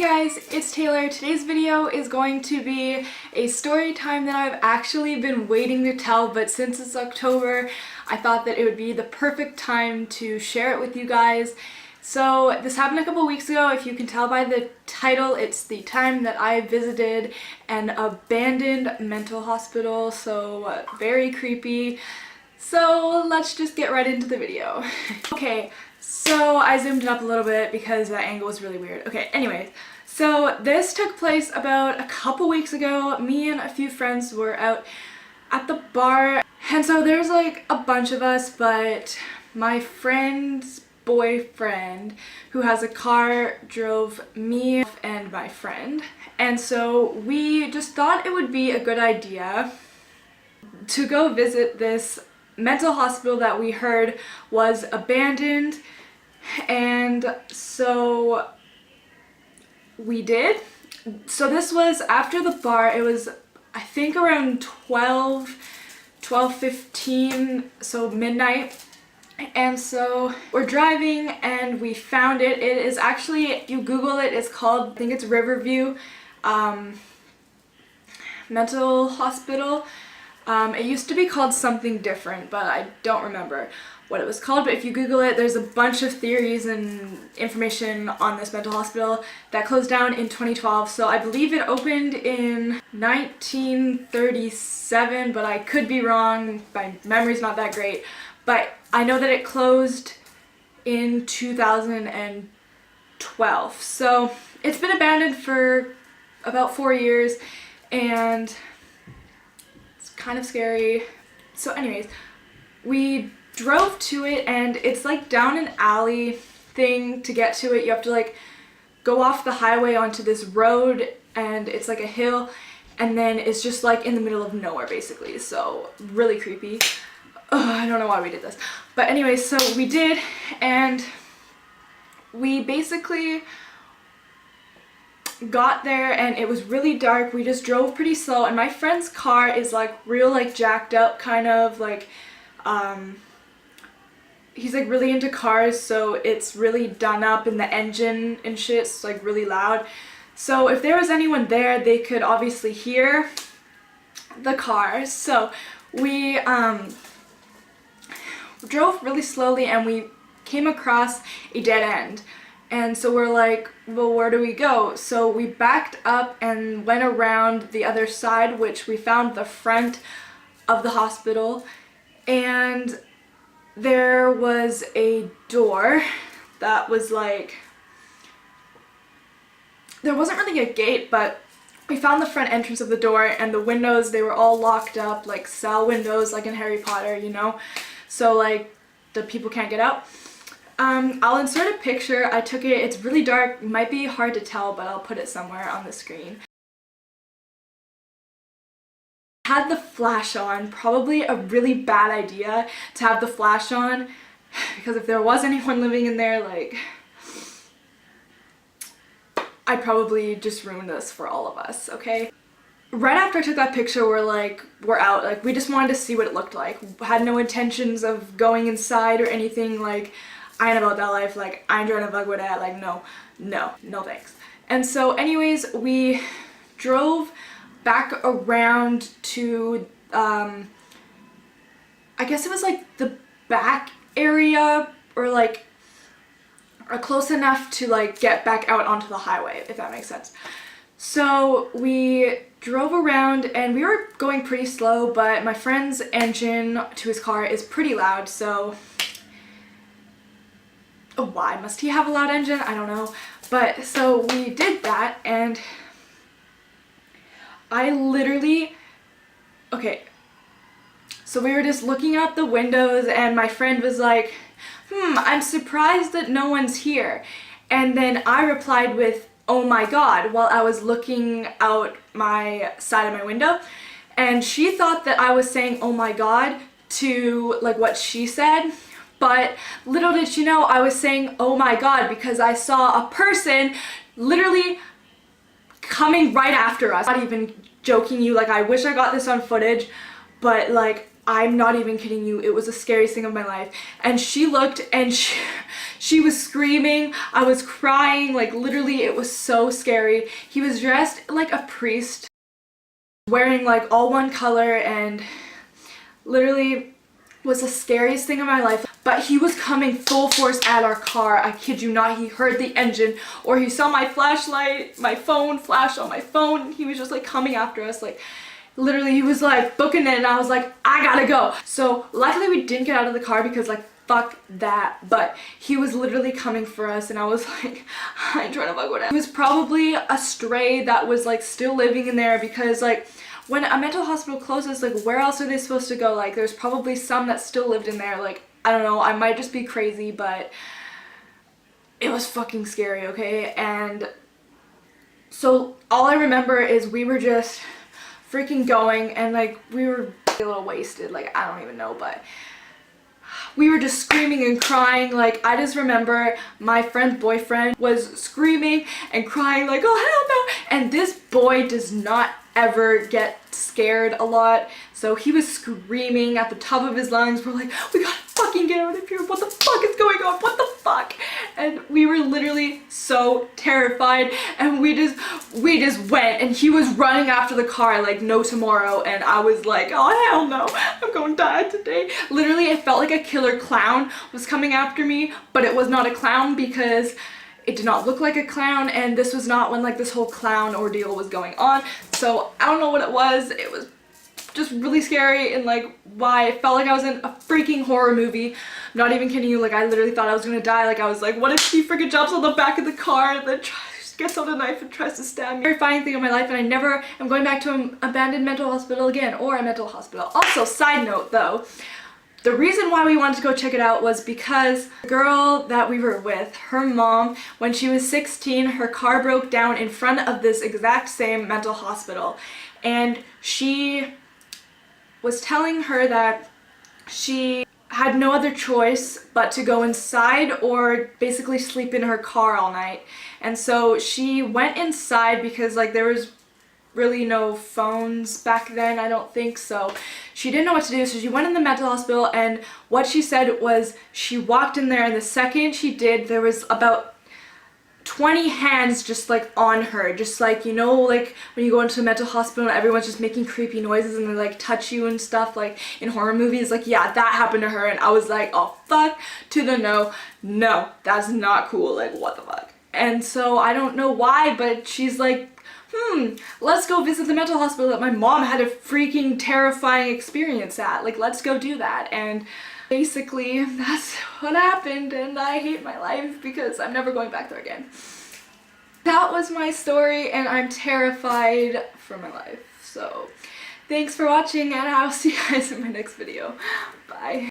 guys, it's Taylor. Today's video is going to be a story time that I've actually been waiting to tell, but since it's October, I thought that it would be the perfect time to share it with you guys. So this happened a couple weeks ago. If you can tell by the title, it's the time that I visited an abandoned mental hospital, so very creepy. So let's just get right into the video. Okay. So I zoomed it up a little bit because that angle was really weird. Okay, anyways, so this took place about a couple weeks ago. Me and a few friends were out at the bar, and so there's like a bunch of us, but my friend's boyfriend, who has a car, drove me and my friend, and so we just thought it would be a good idea to go visit this mental hospital that we heard was abandoned. And so we did. So this was after the bar. It was, I think, around 12:15, so midnight. And so we're driving and we found it. It is actually, if you Google it, it's called, I think it's Riverview Mental Hospital. It used to be called something different, but I don't remember what it was called. But if you Google it, there's a bunch of theories and information on this mental hospital that closed down in 2012. So I believe it opened in 1937, but I could be wrong. My memory's not that great. But I know that it closed in 2012. So it's been abandoned for about 4 years, and kind of scary. So anyways, we drove to it, and it's like down an alley thing to get to it. You have to like go off the highway onto this road, and it's like a hill, and then it's just like in the middle of nowhere basically. So really creepy. Ugh, I don't know why we did this, but anyways, so we did, and we basically got there and it was really dark. We just drove pretty slow, and my friend's car is like real like jacked up, kind of like he's like really into cars, so it's really done up, in the engine and shit's like really loud. So if there was anyone there, they could obviously hear the car. So we drove really slowly and we came across a dead end. And so we're like, well, where do we go? So we backed up and went around the other side, which we found the front of the hospital. And there was a door that was like, there wasn't really a gate, but we found the front entrance of the door, and the windows, they were all locked up, like cell windows, like in Harry Potter, you know? So like the people can't get out. I'll insert a picture. I took it. It's really dark. It might be hard to tell, but I'll put it somewhere on the screen. I had the flash on. Probably a really bad idea to have the flash on, because if there was anyone living in there, like, I'd probably just ruin this for all of us, okay? Right after I took that picture, we're out. Like, we just wanted to see what it looked like. Had no intentions of going inside or anything. Like, I ain't about that life. Like, I ain't trying to fuck with that. Like, no thanks. And so anyways, we drove back around to, I guess it was like the back area, or like, or close enough to like get back out onto the highway, if that makes sense. So we drove around and we were going pretty slow, but my friend's engine to his car is pretty loud, so why must he have a loud engine? I don't know. But so we did that, and I literally, okay, so we were just looking out the windows, and my friend was like, I'm surprised that no one's here. And then I replied with, oh my god, while I was looking out my side of my window, and she thought that I was saying oh my god to like what she said. But little did she know I was saying oh my god because I saw a person literally coming right after us. Not even joking you, like I wish I got this on footage, but like I'm not even kidding you, it was the scariest thing of my life. And she looked and She was screaming, I was crying, like literally it was so scary. He was dressed like a priest, wearing like all one color, and literally was the scariest thing in my life. But he was coming full force at our car. I kid you not. He heard the engine, or he saw my flashlight, my phone flash on my phone, and he was just like coming after us. Like literally he was like booking it, and I was like, I gotta go. So luckily we didn't get out of the car because like fuck that, but he was literally coming for us, and I was like, I ain't trying to fuck with it. He was probably a stray that was like still living in there, because like when a mental hospital closes, like where else are they supposed to go? Like there's probably some that still lived in there. Like I don't know, I might just be crazy, but it was fucking scary, okay? And so all I remember is we were just freaking going, and like we were a little wasted, like I don't even know, but we were just screaming and crying. Like I just remember my friend's boyfriend was screaming and crying like, oh hell no, and this boy does not ever get scared a lot, so he was screaming at the top of his lungs. We're like, we gotta fucking get out of here, what the fuck is going on, what the fuck? And we were literally so terrified, and we just went, and he was running after the car like no tomorrow, and I was like, oh hell no, I'm gonna die today. Literally it felt like a killer clown was coming after me, but it was not a clown because it did not look like a clown, and this was not when like this whole clown ordeal was going on. So I don't know what it was. It was just really scary, and like why it felt like I was in a freaking horror movie. I'm not even kidding you, like I literally thought I was gonna die. Like I was like, what if he freaking jumps on the back of the car and then gets out a knife and tries to stab me? Terrifying thing of my life, and I never am going back to an abandoned mental hospital again, or a mental hospital. Also, side note though, the reason why we wanted to go check it out was because the girl that we were with, her mom, when she was 16, her car broke down in front of this exact same mental hospital, and she was telling her that she had no other choice but to go inside or basically sleep in her car all night. And so she went inside because like there was really no phones back then, I don't think, so she didn't know what to do. So she went in the mental hospital, and what she said was she walked in there, and the second she did, there was about 20 hands just like on her, just like, you know, like when you go into a mental hospital and everyone's just making creepy noises and they like touch you and stuff like in horror movies. Like yeah, that happened to her, and I was like, oh fuck to the no, that's not cool, like what the fuck. And so I don't know why, but she's like, let's go visit the mental hospital that my mom had a freaking terrifying experience at. Like, let's go do that. And basically, that's what happened, and I hate my life because I'm never going back there again. That was my story, and I'm terrified for my life. So, thanks for watching, and I'll see you guys in my next video. Bye.